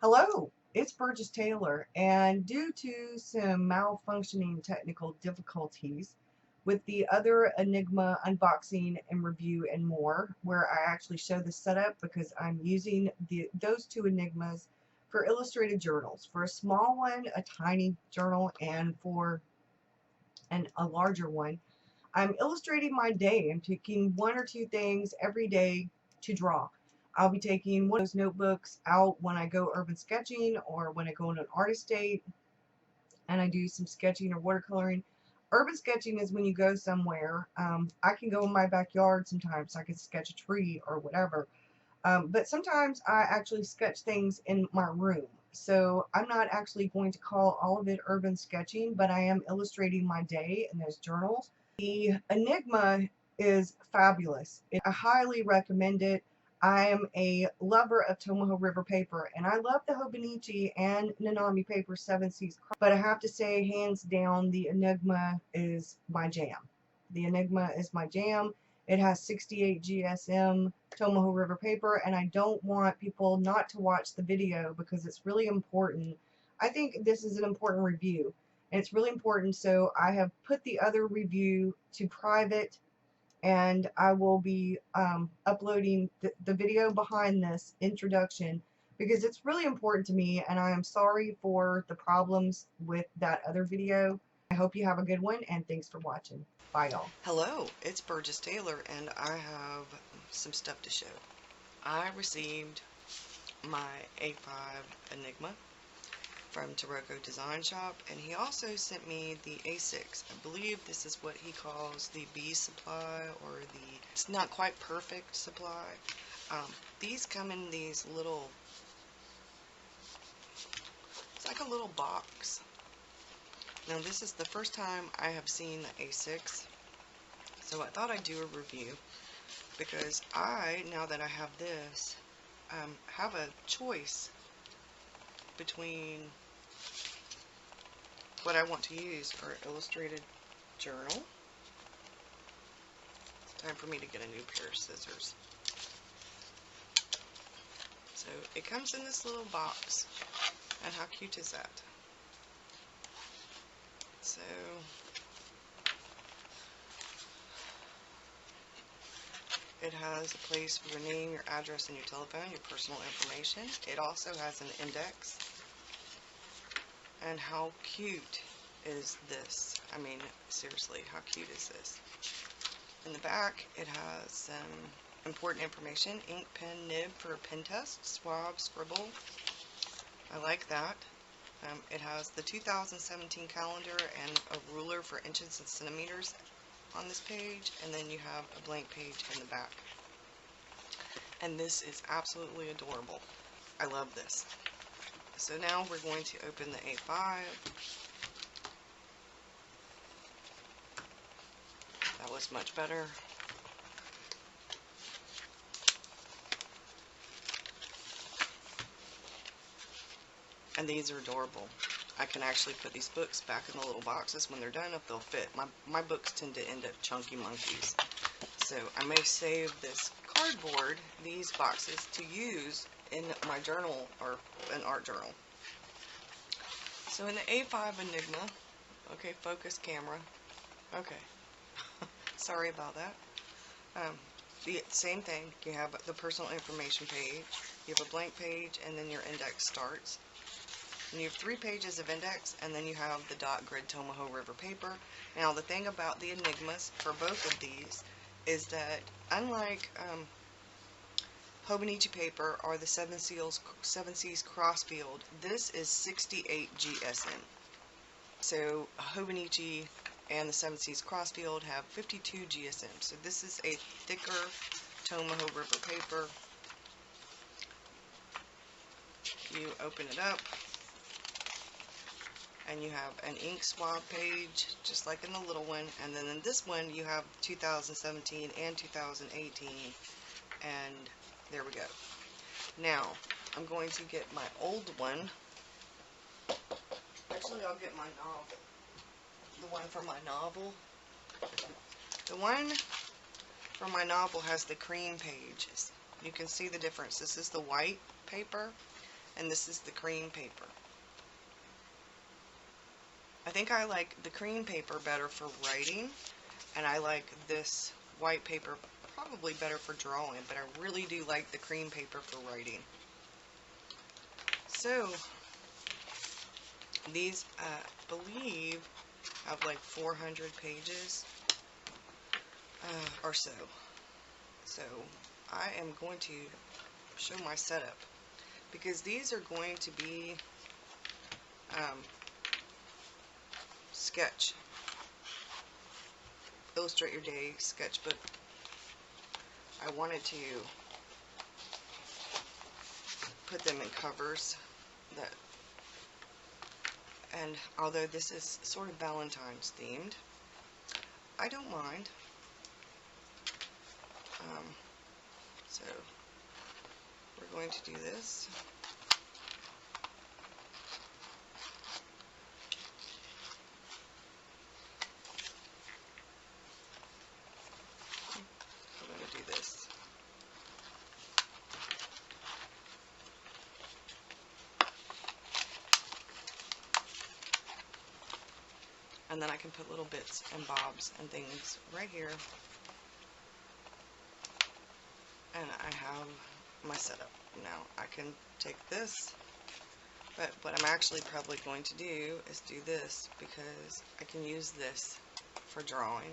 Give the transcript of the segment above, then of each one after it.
Hello, it's Burgess Taylor, and due to some malfunctioning technical difficulties with the other Enigma unboxing and review and more, where I actually show the setup because I'm using those two Enigmas for illustrated journals. For a small one, a tiny journal, and for a larger one, I'm illustrating my day. I'm taking one or two things every day to draw. I'll be taking one of those notebooks out when I go urban sketching or when I go on an artist date and I do some sketching or watercoloring. Urban sketching is when you go somewhere. I can go in my backyard sometimes. I can sketch a tree or whatever. But sometimes I actually sketch things in my room. So I'm not actually going to call all of it urban sketching, but I am illustrating my day in those journals. The Enigma is fabulous. I highly recommend it. I am a lover of Tomoho River paper, and I love the Hobonichi and Nanami paper 7 Seas, but I have to say, hands down, the Enigma is my jam. The Enigma is my jam. It has 68 GSM Tomoho River paper, and I don't want people not to watch the video because it's really important. I think this is an important review, and it's really important, so I have put the other review to private, and I will be uploading the video behind this introduction because it's really important to me, and I am sorry for the problems with that other video. I hope you have a good one, and thanks for watching. Bye, y'all. Hello, it's Burgess Taylor, and I have some stuff to show. I received my A5 Enigma from Taroko Design Shop, and he also sent me the A6. I believe this is what he calls the B supply, or it's not quite perfect supply. These come in these little, it's like a little box. Now this is the first time I have seen the A6, so I thought I'd do a review. Because now that I have this, have a choice between what I want to use for illustrated journal. It's time for me to get a new pair of scissors. So it comes in this little box, and how cute is that? So it has a place for your name, your address, and your telephone, your personal information. It also has an index. And how cute is this? I mean, seriously, how cute is this? In the back, it has some important information: ink, pen, nib for a pen test, swab, scribble. I like that. It has the 2017 calendar and a ruler for inches and centimeters on this page, and then you have a blank page in the back. And this is absolutely adorable. I love this. So now we're going to open the A5. That was much better. And these are adorable. I can actually put these books back in the little boxes when they're done if they'll fit. My books tend to end up chunky monkeys. So I may save this cardboard, these boxes, to use in my journal or an art journal. So in the A5 Enigma, okay, focus camera. Okay, sorry about that. The same thing, you have the personal information page, you have a blank page, and then your index starts. And you have 3 pages of index, and then you have the dot grid Tomoho River paper. Now the thing about the Enigmas for both of these is that unlike Hobonichi paper or the 7 Seas Crossfield, this is 68 GSM. So Hobonichi and the 7 Seas Crossfield have 52 GSM. So this is a thicker Tomoho River paper. You open it up, and you have an ink swab page, just like in the little one, and then in this one you have 2017 and 2018, and there we go. Now, I'm going to get my old one. Actually, I'll get my novel. The one from my novel. The one from my novel has the cream pages. You can see the difference. This is the white paper, and this is the cream paper. I think I like the cream paper better for writing, and I like this white paper probably better for drawing, but I really do like the cream paper for writing. So these, I believe, have like 400 pages or so. So I am going to show my setup, because these are going to be sketch, illustrate your day sketchbook. I wanted to put them in covers that, and although this is sort of Valentine's themed, I don't mind. So we're going to do this. We're going to do this. And then I can put little bits and bobs and things right here. And I have my setup. Now I can take this, but what I'm actually probably going to do is do this, because I can use this for drawing.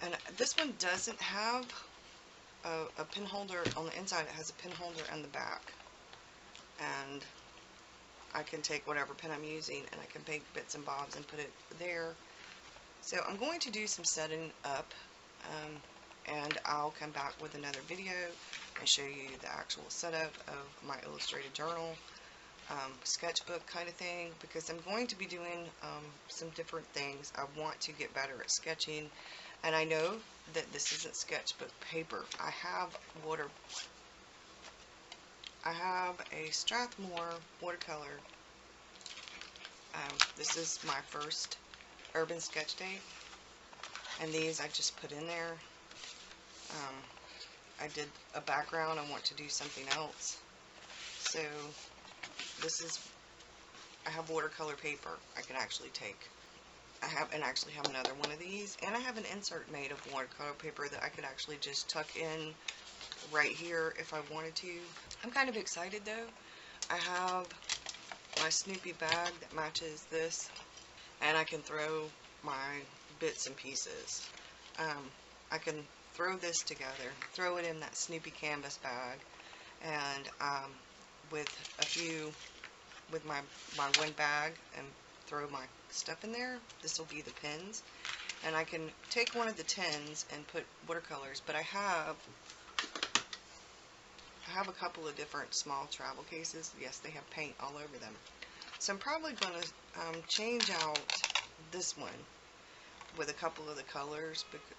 And this one doesn't have a pin holder on the inside. It has a pin holder in the back. And I can take whatever pen I'm using and I can make bits and bobs and put it there. So I'm going to do some setting up, and I'll come back with another video and show you the actual setup of my illustrated journal, sketchbook kind of thing, because I'm going to be doing some different things. I want to get better at sketching, and I know that this isn't sketchbook paper. I have a Strathmore watercolor. This is my first urban sketch day, and these I just put in there. I did a background. I want to do something else, so I have watercolor paper I can actually take. I actually have another one of these, and I have an insert made of watercolor paper that I could actually just tuck in right here if I wanted to. I'm kind of excited though. I have my Snoopy bag that matches this, and I can throw my bits and pieces. I can throw this together, throw it in that Snoopy canvas bag, and with my one bag, and throw my stuff in there. This will be the pins, and I can take one of the tins and put watercolors, but I have a couple of different small travel cases. Yes, they have paint all over them. So I'm probably going to change out this one with a couple of the colors, because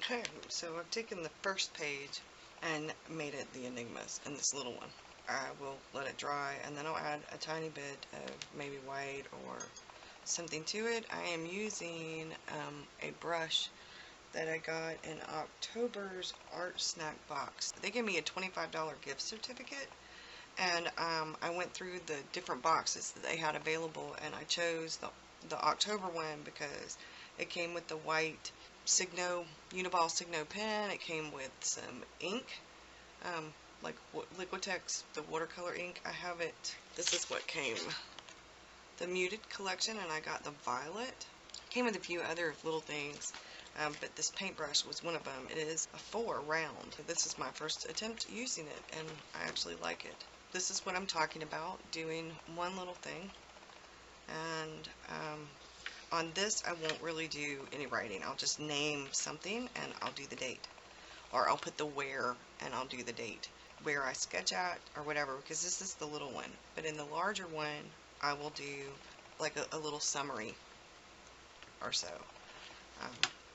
Okay, so I've taken the first page and made it the enigmas in this little one. I will let it dry, and then I'll add a tiny bit of maybe white or something to it. I am using a brush that I got in October's Art Snack box. They gave me a $25 gift certificate, and I went through the different boxes that they had available, and I chose the October one because it came with the white Signo, Uniball Signo pen. It came with some ink, like Liquitex, the watercolor ink. I have it. This is what came. The Muted collection, and I got the violet. Came with a few other little things, but this paintbrush was one of them. It is a 4 round. This is my first attempt using it, and I actually like it. This is what I'm talking about, doing one little thing, and on this I won't really do any writing. I'll just name something and I'll do the date, or I'll put the where and I'll do the date, where I sketch at or whatever, because this is the little one. But in the larger one I will do like a little summary or so,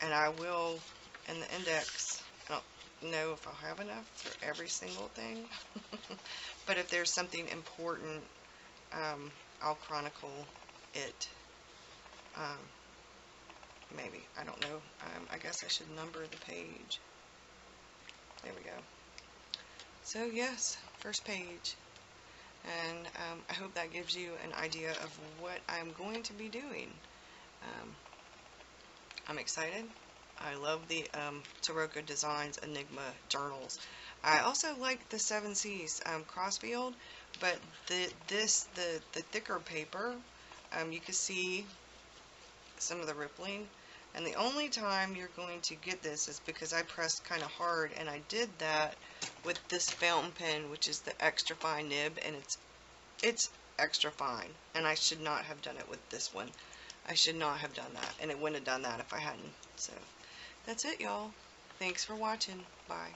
and I will, in the index, I don't know if I'll have enough for every single thing, but if there's something important, I'll chronicle it. Maybe, I don't know. I guess I should number the page. There we go. So yes, first page, and I hope that gives you an idea of what I'm going to be doing. I'm excited. I love the Taroko Designs Enigma journals. I also like the 7 C's Crossfield, but the thicker paper, you can see some of the rippling, and the only time you're going to get this is because I pressed kind of hard, and I did that with this fountain pen, which is the extra fine nib, and it's extra fine, and I should not have done it with this one. I should not have done that, and it wouldn't have done that if I hadn't. So that's it, y'all. Thanks for watching. Bye.